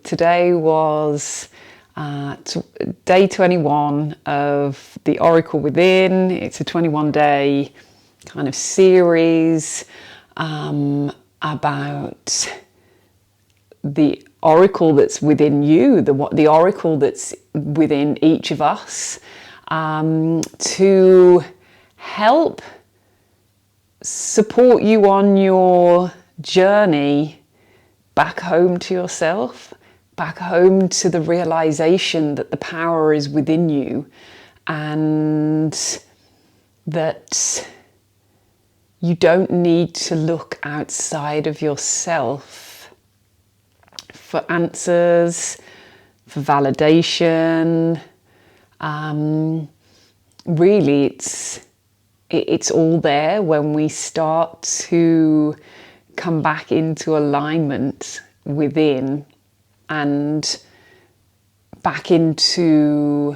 today was day 21 of the Oracle Within. It's a 21-day kind of series about the oracle that's within you, the oracle that's within each of us, to help support you on your journey back home to yourself, back home to the realization that the power is within you, and that you don't need to look outside of yourself for answers, for validation. Really, it's all there when we start to come back into alignment within and back into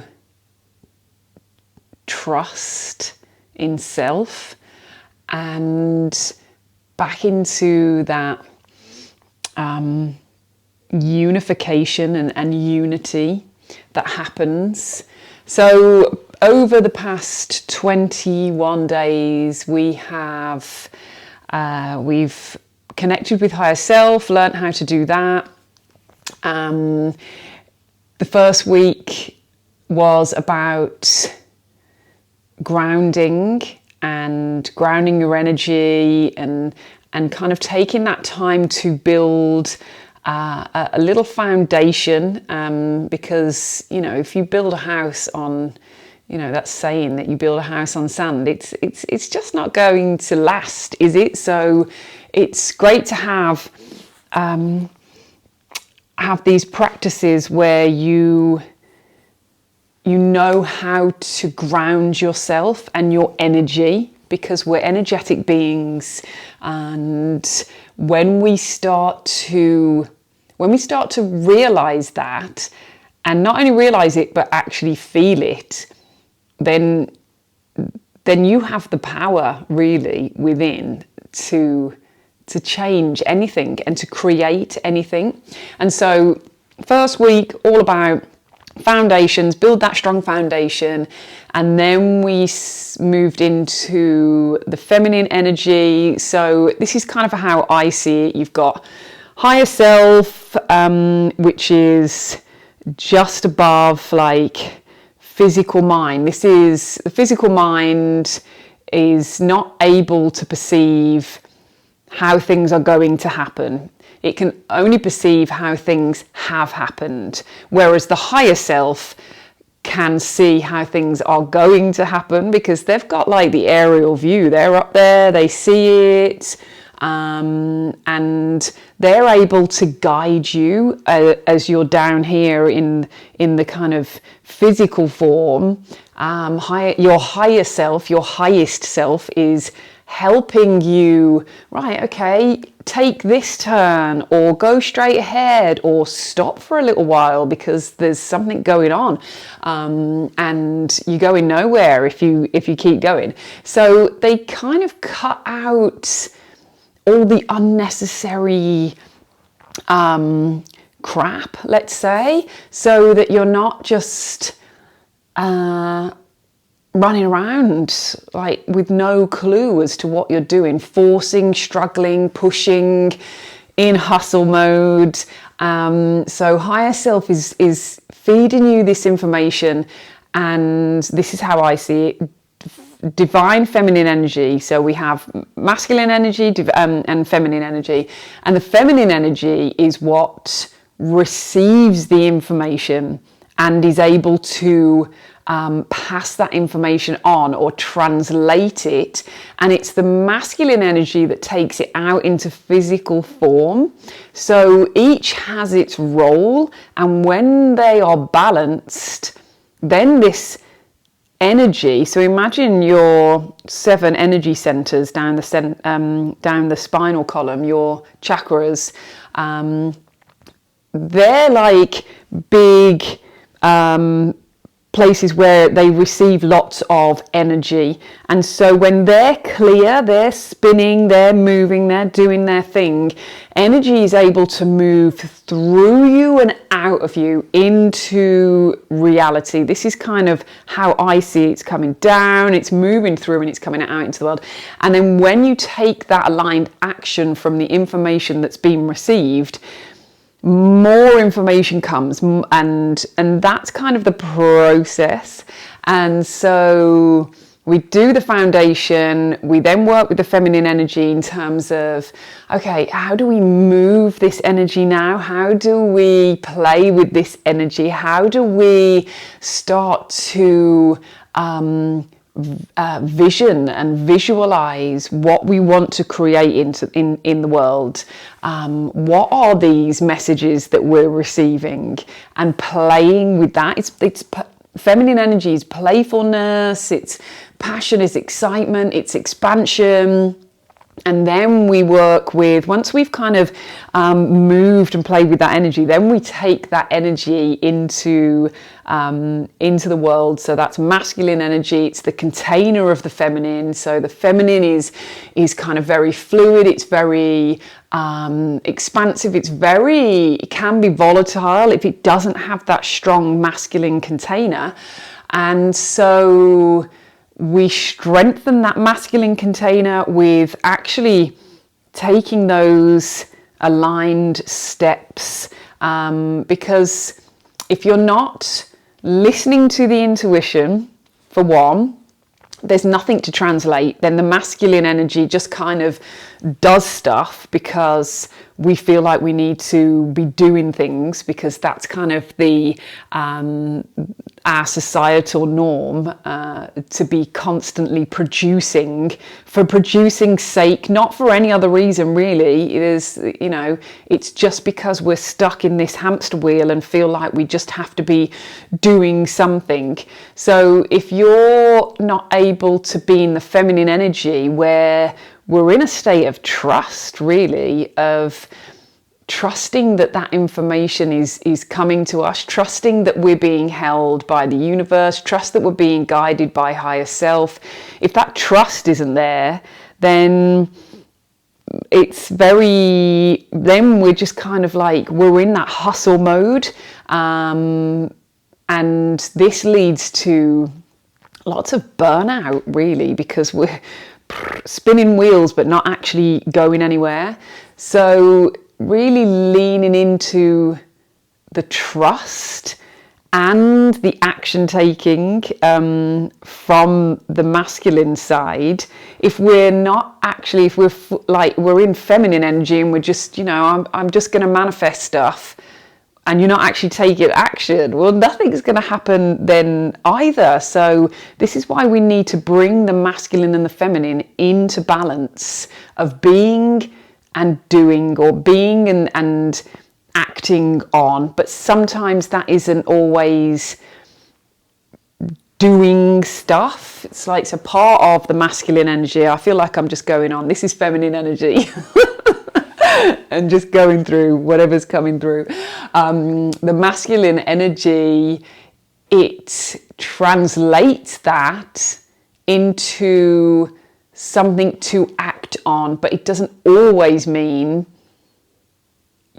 trust in self and back into that unification and unity that happens. So over the past 21 days, we've connected with higher self, learned how to do that. The first week was about grounding your energy and kind of taking that time to build a little foundation, because if you build a house on, that saying that you build a house on sand, it's just not going to last, is it? So it's great to have these practices where you know how to ground yourself and your energy, because we're energetic beings. And when we start to realize that, and not only realize it but actually feel it, then you have the power really within to change anything and to create anything. And so first week, all about foundations, build that strong foundation. And then we moved into the feminine energy. So this is kind of how I see it. You've got higher self, which is just above like physical mind. The physical mind is not able to perceive how things are going to happen. It can only perceive how things have happened, whereas the higher self can see how things are going to happen, because they've got like the aerial view. They're up there, they see it, and they're able to guide you as you're down here in the kind of physical form. Your higher self, your highest self, is helping you, right, okay, take this turn, or go straight ahead, or stop for a little while because there's something going on, and you're going nowhere if you keep going. So they kind of cut out all the unnecessary crap, let's say, so that you're not just running around like with no clue as to what you're doing, forcing, struggling, pushing, in hustle mode. So higher self is feeding you this information, and this is how I see it. Divine feminine energy. So we have masculine energy and feminine energy, and the feminine energy is what receives the information and is able to pass that information on or translate it, and it's the masculine energy that takes it out into physical form. So each has its role, and when they are balanced, then this energy, so imagine your 7 energy centers down the spinal column, your chakras, they're like big places where they receive lots of energy. And so when they're clear, they're spinning, they're moving, they're doing their thing, energy is able to move through you and out of you into reality. This is kind of how I see it. It's coming down, it's moving through, and it's coming out into the world. And then when you take that aligned action from the information that's been received, more information comes, and that's kind of the process. And so we do the foundation, we then work with the feminine energy in terms of, okay, how do we move this energy now? How do we play with this energy? How do we start to vision and visualize what we want to create in the world? What are these messages that we're receiving, and playing with that? It's feminine energy is playfulness, it's passion, it's excitement, it's expansion. And then we work with, once we've kind of moved and played with that energy, then we take that energy into the world. So that's masculine energy. It's the container of the feminine. So the feminine is kind of very fluid. It's very expansive. It can be volatile if it doesn't have that strong masculine container. And so we strengthen that masculine container with actually taking those aligned steps, because if you're not listening to the intuition, for one, there's nothing to translate. Then the masculine energy just kind of does stuff because we feel like we need to be doing things, because that's kind of the our societal norm, to be constantly producing for producing's sake, not for any other reason really. It is, it's just because we're stuck in this hamster wheel and feel like we just have to be doing something. So if you're not able to be in the feminine energy, where we're in a state of trust, really, of trusting that information is coming to us, trusting that we're being held by the universe, trust that we're being guided by higher self. If that trust isn't there, then then we're just kind of like, we're in that hustle mode. And this leads to lots of burnout, really, because we're spinning wheels but not actually going anywhere. So really leaning into the trust and the action taking from the masculine side. If we're not actually, if we're in feminine energy and we're just, I'm just going to manifest stuff, and you're not actually taking action, well, nothing's going to happen then either. So this is why we need to bring the masculine and the feminine into balance of being and doing, or being and acting on. But sometimes that isn't always doing stuff. It's like, it's a part of the masculine energy. I feel like I'm just going on. This is feminine energy. And just going through whatever's coming through. The masculine energy, it translates that into something to act on, but it doesn't always mean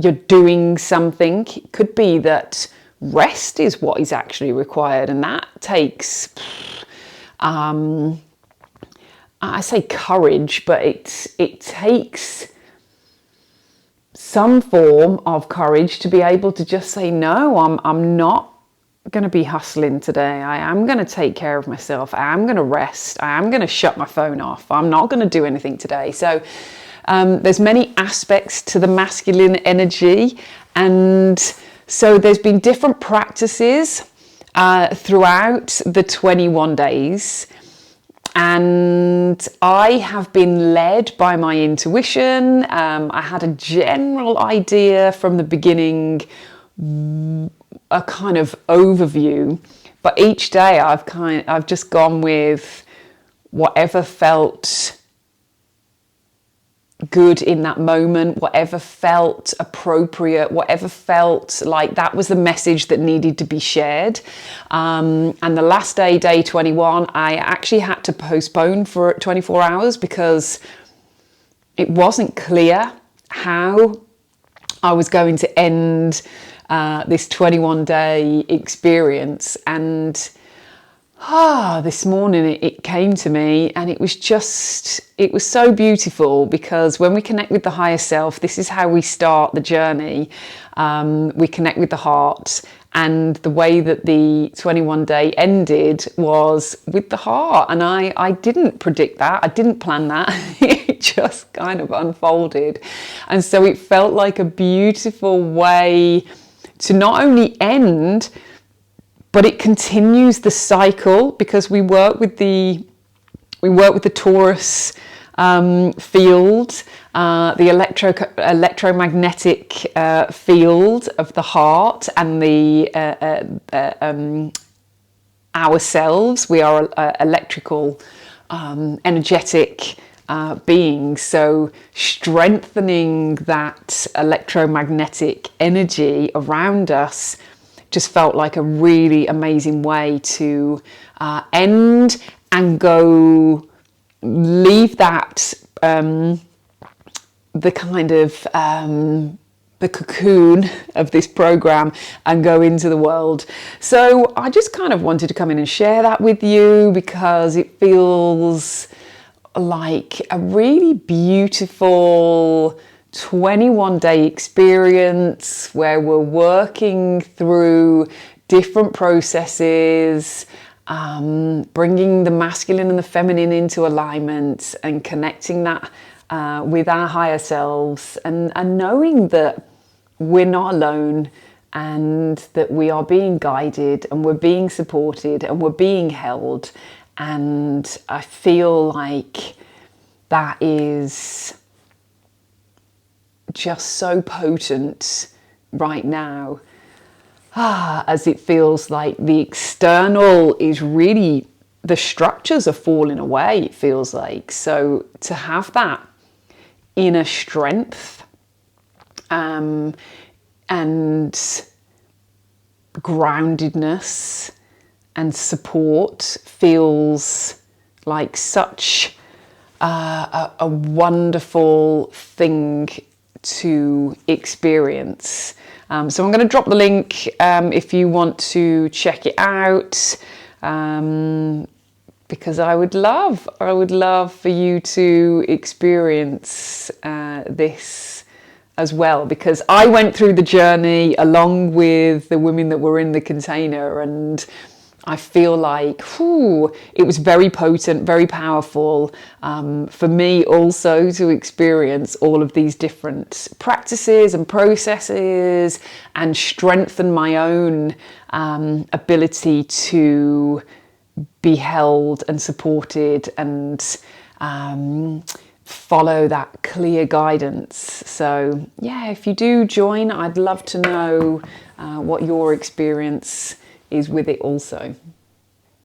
you're doing something. It could be that rest is what is actually required, and that takes I say courage, but it takes some form of courage to be able to just say, no, I'm not going to be hustling today. I am going to take care of myself. I am going to rest. I am going to shut my phone off. I'm not going to do anything today. So there's many aspects to the masculine energy. And so there's been different practices throughout the 21 days. And I have been led by my intuition. I had a general idea from the beginning, a kind of overview, but each day I've just gone with whatever felt good in that moment, whatever felt appropriate, whatever felt like that was the message that needed to be shared. And the last day, day 21, I actually had to postpone for 24 hours because it wasn't clear how I was going to end this 21-day experience. And this morning it came to me, and it was so beautiful, because when we connect with the higher self, this is how we start the journey. We connect with the heart, and the way that the 21-day ended was with the heart. And I didn't predict that. I didn't plan that. It just kind of unfolded. And so it felt like a beautiful way to not only end, but it continues the cycle, because we work with the Taurus field, the electromagnetic field of the heart, and the ourselves. We are electrical, energetic beings. So strengthening that electromagnetic energy around us just felt like a really amazing way to end and go leave that the kind of the cocoon of this program and go into the world. So I just kind of wanted to come in and share that with you, because it feels like a really beautiful 21-day experience where we're working through different processes, bringing the masculine and the feminine into alignment, and connecting that with our higher selves, and knowing that we're not alone, and that we are being guided, and we're being supported, and we're being held. And I feel like that is just so potent right now, as it feels like the external is really, the structures are falling away, it feels like. So to have that inner strength and groundedness and support feels like such a wonderful thing to experience. So I'm going to drop the link if you want to check it out, because I would love for you to experience this as well, because I went through the journey along with the women that were in the container, and I feel like it was very potent, very powerful for me also to experience all of these different practices and processes, and strengthen my own ability to be held and supported, and follow that clear guidance. So yeah, if you do join, I'd love to know what your experience is with it also.